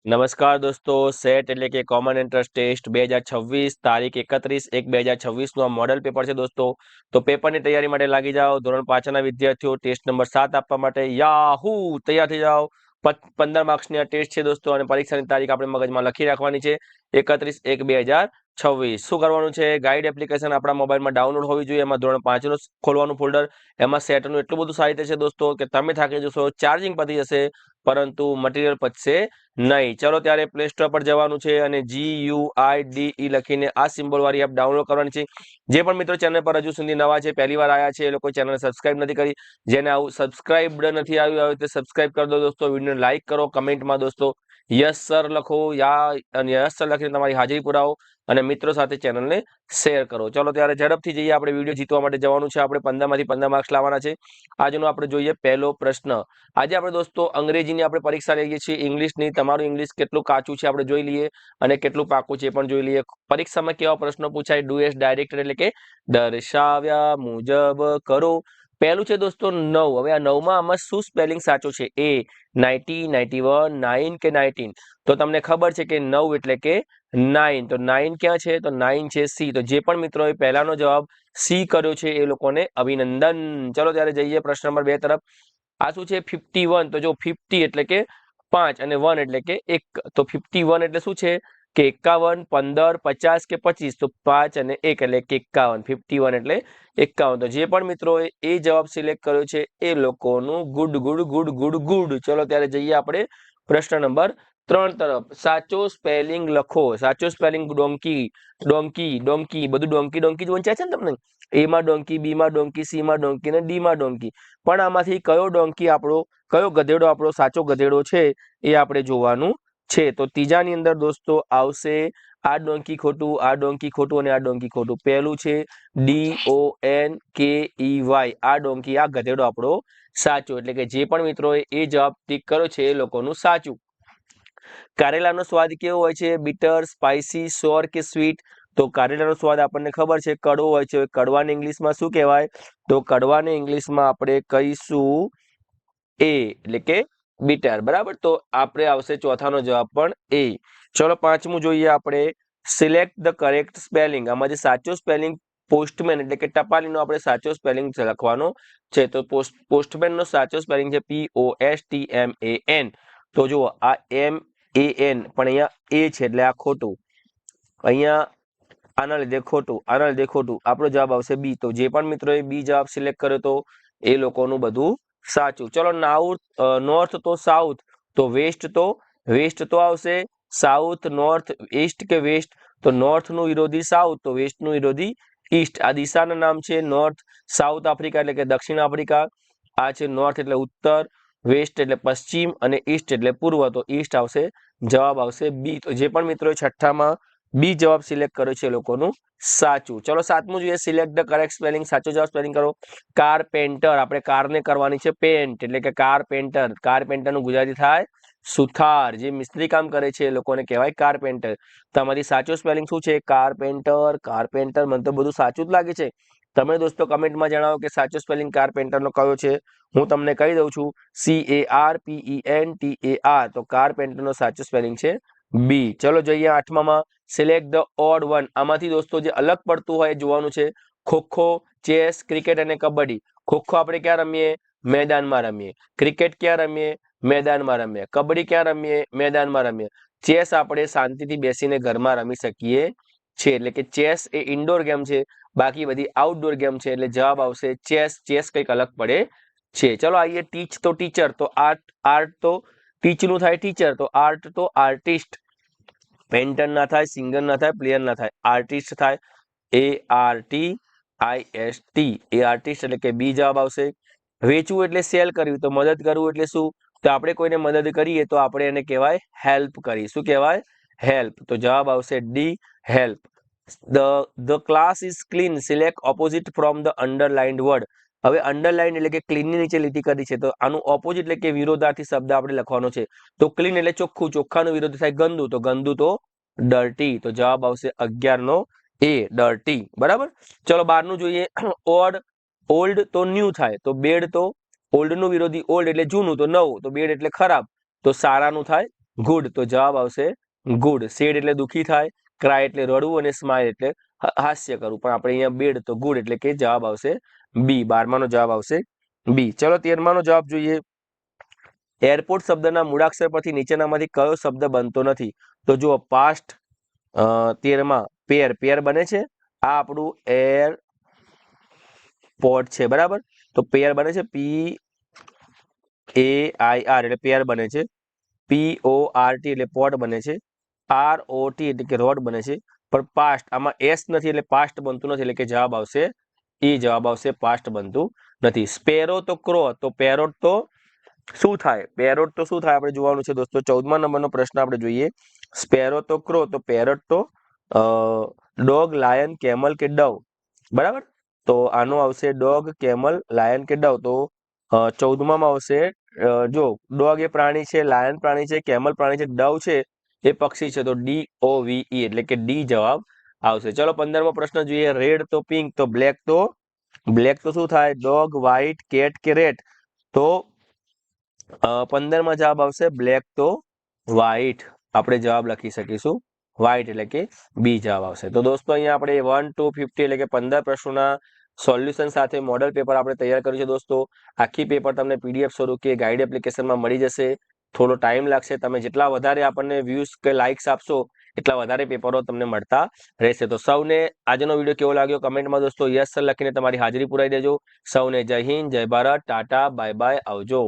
નમસ્કાર દોસ્તો, સેટ એટલે કે કોમન એન્ટ્રન્સ ટેસ્ટ 2026 તારીખ 31/1/2026 નું આ મોડલ પેપર છે દોસ્તો. તો પેપરની તૈયારી માટે લાગી જાઓ. ધોરણ 5 ના વિદ્યાર્થીઓ ટેસ્ટ નંબર 7 આપવા માટે યાહુ તૈયાર થઈ જાઓ. 15 માર્ક્સની આ ટેસ્ટ છે દોસ્તો અને પરીક્ષાની તારીખ આપણે મગજમાં લખી રાખવાની છે 31/1/2026. શું કરવાનું છે? ગાઈડ એપ્લિકેશન આપણા મોબાઈલમાં ડાઉનલોડ હોવી જોઈએ. એમાં ધોરણ 5 નું ખોલવાનું ફોલ્ડર, એમાં સેટનું એટલું બધું સાહિત્ય છે દોસ્તો કે તમે થાકી જશો, ચાર્જિંગ પતી જશે પરંતુ મટીરિયલ પચશે નહીં. ચલો ત્યારે પ્લે સ્ટોર પર જવાનું છે અને GUIDE લખીને આ સિમ્બોલ વાળી એપ ડાઉનલોડ કરવાની છે. જે પણ મિત્રો ચેનલ પર હજુ સુધી નવા છે, પહેલી વાર આવ્યા છે, એ લોકો ચેનલ સબસ્ક્રાઇબ નથી કરી, જેને આવું સબસ્ક્રાઇબ્ડ નથી આવ્યું તે સબસ્ક્રાઇબ કરી દો દોસ્તો. વિડીયોને લાઈક કરો, કમેન્ટમાં દોસ્તો યસ સર લખો, અને યસ સર લખીને તમારી હાજરી પુરાવો અને મિત્રો સાથે ચેનલને શેર કરો. ચલો ત્યારે ઝડપથી જઈએ. આપણે વિડીયો જીતવા માટે જવાનું છે. આપણે 15 માંથી 15 માર્ક્સ લાવવાના છે. આજનો આપણે જોઈએ પહેલો પ્રશ્ન. આજે આપણે દોસ્તો અંગ્રેજીની આપણે પરીક્ષા લઈએ છીએ, ઇંગ્લિશની. તમારું ઇંગ્લિશ કેટલું કાચું છે આપણે જોઈ લઈએ અને કેટલું પાકું છે એ પણ જોઈ લઈએ. પરીક્ષામાં કેવા પ્રશ્નો પૂછાય? ડુ એસ ડાયરેક્ટેડ એટલે કે દર્શાવ્યા મુજબ કરો. પહેલું છે દોસ્તો 9. હવે આ 9માં આમાં શું સ્પેલિંગ સાચો છે? એ 90, 91, 9 કે 19? તો તમને ખબર છે કે 9 એટલે કે 9. તો 9 ક્યાં છે? તો 9 છે સી. તો જે પણ મિત્રોએ પહેલાનો જવાબ સી કર્યો છે એ લોકોને અભિનંદન. ચલો ત્યારે જઈએ પ્રશ્ન નંબર 2 તરફ. આ શું છે? 51. તો જો 50 એટલે કે 5 અને 1 એટલે કે 1. તો 51 એટલે શું છે કે 51, 15, 50 કે 25? તો 5 અને 1 એટલે કે 51. 51 એટલે 51. તો જે પણ મિત્રોએ એ જવાબ સિલેક્ટ કર્યો છે એ લોકોનું good good good good good. ચલો ત્યારે જઈએ આપણે પ્રશ્ન નંબર 3 તરફ. સાચો સ્પેલિંગ લખો. સાચો સ્પેલિંગ ડોંકી, ડોંકી, ડોંકી, બધું ડોંકી ડોંકી જ વંચાય છે ને તમને. એ માં ડોંકી, બી માં ડોંકી, સી માં ડોંકી અને ડી માં ડોંકી. પણ આમાંથી કયો ડોંકી આપણો, કયો ગધેડો આપણો સાચો ગધેડો છે એ આપણે જોવાનું છે. તો ત્રીજાની અંદર દોસ્તો આવશે આ ડોંકી ખોટું, આ ડોંકી ખોટું અને આ ડોંકી ખોટું. પહેલું છે DONKEY. આ ડોંકી, આ ગધેડો આપણો સાચો. એટલે કે જે પણ મિત્રોએ એ જવાબ ટીક કર્યો છે એ લોકોનું સાચું. કારેલાનો સ્વાદ કેવો હોય છે? બીટર, સ્પાઇસી, સોર કે સ્વીટ? તો કારેલાનો સ્વાદ આપણને ખબર છે કડવો હોય છે. કડવાને ઇંગ્લિશમાં શું કહેવાય? તો કડવાને ઇંગ્લિશમાં આપણે કહીશું એ એટલે કે બીટર. બરાબર. તો આપણે આવશે ચોથાનો જવાબ પણ એ. ચલો પાંચમું જોઈએ આપણે. Select the correct spelling. આમાં જે સાચો સ્પેલિંગ પોસ્ટમેન એટલે કે ટપાલીનો આપણે સાચો સ્પેલિંગ લખવાનો છે. તો પોસ્ટમેનનો સાચો સ્પેલિંગ છે POSTMAN. તો જુઓ આ MAN પણ અહીંયા એ છે એટલે આ ખોટું. અહીંયા આના લીધે ખોટું, આના લીધે ખોટું. આપણો જવાબ આવશે બી. તો જે પણ મિત્રોએ બી જવાબ સિલેક્ટ કર્યો તો એ લોકોનું બધું સાચું. ચલો નોર્થ તો સાઉથ, તો વેસ્ટ તો આવશે. સાઉથ, નોર્થ, ઈસ્ટ કે વેસ્ટ? તો નોર્થ નું વિરોધી સાઉથ, તો વેસ્ટ નું વિરોધી ઈસ્ટ. આ દિશાના નામ છે નોર્થ. સાઉથ આફ્રિકા એટલે કે દક્ષિણ આફ્રિકા. આ છે નોર્થ એટલે ઉત્તર, વેસ્ટ એટલે પશ્ચિમ અને ઈસ્ટ એટલે પૂર્વ. તો ઈસ્ટ આવશે, જવાબ આવશે બી. તો જે પણ મિત્રોએ છઠ્ઠામાં બી જવાબ સિલેક્ટ કર્યો છે એ લોકોનું સાચું. ચલો સાતમું જોઈએ. Select the correct spelling. સાચો જવાબ સ્પેલિંગ કરો. કારપેન્ટર. આપણે કારને કરવાની છે પેન્ટ એટલે કે કારપેન્ટર. કારપેન્ટર નું ગુજરાતી થાય સુથાર. જે મિસ્ત્રી કામ કરે છે એ લોકોને કહેવાય કારપેન્ટર. તમારી સાચો સ્પેલિંગ શું છે? Carpenter, carpenter. મને તો બધું સાચું જ લાગે છે. તમે દોસ્તો કમેન્ટમાં જણાવો કે સાચો સ્પેલિંગ કારપેન્ટરનો કયો છે. હું તમને કહી દઉં છું CARPENTER. તો કારપેન્ટરનો સાચો સ્પેલિંગ છે બી. ચલો જોઈએ આઠમામાં. Select the odd one. આમાંથી દોસ્તો જે અલગ પડતું હોય એ જોવાનું છે. ખોખો, ચેસ, ક્રિકેટ અને કબડ્ડી. ખોખો આપણે ક્યાં રમીએ? મેદાનમાં રમીએ. ક્રિકેટ ક્યાં રમીએ? મેદાનમાં રમીએ. કબડ્ડી ક્યાં રમીએ? મેદાનમાં રમીએ. ચેસ આપણે શાંતિથી બેસીને ઘરમાં રમી શકીએ છીએ. એટલે કે ચેસ એ ઇન્ડોર ગેમ છે, બાકી બધી આઉટડોર ગેમ છે. એટલે જવાબ આવશે ચેસ. ચેસ કંઈક અલગ પડે છે. ચલો આઈએ ટીચ તો ટીચર. તો આર્ટ તો ટીચ નું થાય ટીચર. તો આર્ટ તો આર્ટિસ્ટ. પેન્ટર ના થાય, સિંગર ના થાય, પ્લેયર ના થાય, આર્ટિસ્ટ થાય. ARTIST. એ આર્ટિસ્ટ એટલે કે બી જવાબ આવશે. વેચવું એટલે સેલ કરવી. તો મદદ કરવું એટલે શું? તો આપણે કોઈને મદદ કરીએ તો આપણે એને કહેવાય હેલ્પ કરી. શું કહેવાય? હેલ્પ. તો જવાબ આવશે D, help. The class is clean. Select opposite from the underlined word. હવે અંડરલાઇન એટલે કે ક્લીન ની નીચે લીટી કરી છે, તો આનું ઓપોઝિટ એટલે કે વિરોધાર્થી શબ્દ આપણે લખવાનો છે. તો ક્લીન એટલે ચોખ્ખું, ચોખ્ખાનું વિરોધી થાય ગંદુ, તો ગંદુ તો ડર્ટી. તો જવાબ આવશે 11 નો એ, ડર્ટી. બરાબર. ચલો 12 જોઈએ. ઓલ્ડ તો ન્યૂ થાય. તો બેડ તો ઓલ્ડ નું વિરોધી ઓલ્ડ એટલે જૂનું, તો નવું. તો બેડ એટલે ખરાબ, તો સારાનું થાય ગુડ, તો જવાબ આવશે ગુડ. સેડ એટલે દુઃખી થાય, ક્રાય એટલે રડવું અને સ્માઇલ એટલે હાસ્ય કરવું. પણ આપણે અહીંયા બેડ તો ગુડ એટલે કે જવાબ આવશે બી. 12માનો જવાબ આવશે બી. ચલો 13માનો જવાબ જોઈએ. એરપોર્ટ શબ્દના મૂળાક્ષર પરથી નીચેનામાંથી કયો શબ્દ બનતો નથી? તો જુઓ પાસ્ટ 13માં પેર બને છે. આ આપણું એરપોર્ટ છે, બરાબર. તો પેર બને છે, PAIR એટલે પેર બને છે. PORT એટલે પોર્ટ બને છે. ROT એટલે કે રોડ બને છે. પણ પાસ્ટ આમાં એસ નથી એટલે પાસ્ટ બનતું નથી, એટલે કે જવાબ આવશે ઈ. જવાબ આવશે પાસ્ટ બનતું નથી. સ્પેરો તો ક્રો, તો પેરોટ તો શું થાય? પેરોટ તો શું થાય આપણે જોવાનું છે દોસ્તો. 14મા નંબરનો પ્રશ્ન આપણે જોઈએ. સ્પેરો તો ક્રો, તો પેરોટ તો ડોગ, લાયન, કેમલ કે ડવ, બરાબર. તો આનો આવશે ડોગ, કેમલ, લાયન કે ડવ. તો 14માં આવશે જો ડોગ એ પ્રાણી છે, લાયન પ્રાણી છે, કેમલ પ્રાણી છે, ડવ છે એ પક્ષી છે. તો DOVE એટલે કે ડી જવાબ આવશે. ચલો 15મો પ્રશ્ન જોઈએ. રેડ તો પિંક, તો બ્લેક તો શું થાય? ડોગ, વ્હાઈટ, કેટ કે રેટ? તો 15માં જવાબ આવશે બ્લેક તો વ્હાઈટ. આપણે જવાબ લખી શકીશું વ્હાઈટ એટલે કે બી જવાબ આવશે. તો દોસ્તો અહીંયા આપણે 1 to 50 એટલે કે 15 પ્રશ્નોના સોલ્યુશન સાથે મોડલ પેપર આપણે તૈયાર કર્યું છે દોસ્તો. આખી પેપર તમને PDF સ્વરૂપે ગાઈડ એપ્લિકેશનમાં મળી જશે. થોડો ટાઈમ લાગશે. તમે જેટલા વધારે આપણને વ્યૂઝ કે લાઇક્સ આપશો એટલા વધારે પેપરો તમને મળતા રહેશે. તો સૌને આજનો વિડીયો કેવો લાગ્યો કમેન્ટમાં દોસ્તો યસ સર લખીને તમારી હાજરી પુરાઈ દેજો. સૌને જય હિન્દ, જય ભારત, ટાટા, બાય બાય, આવજો.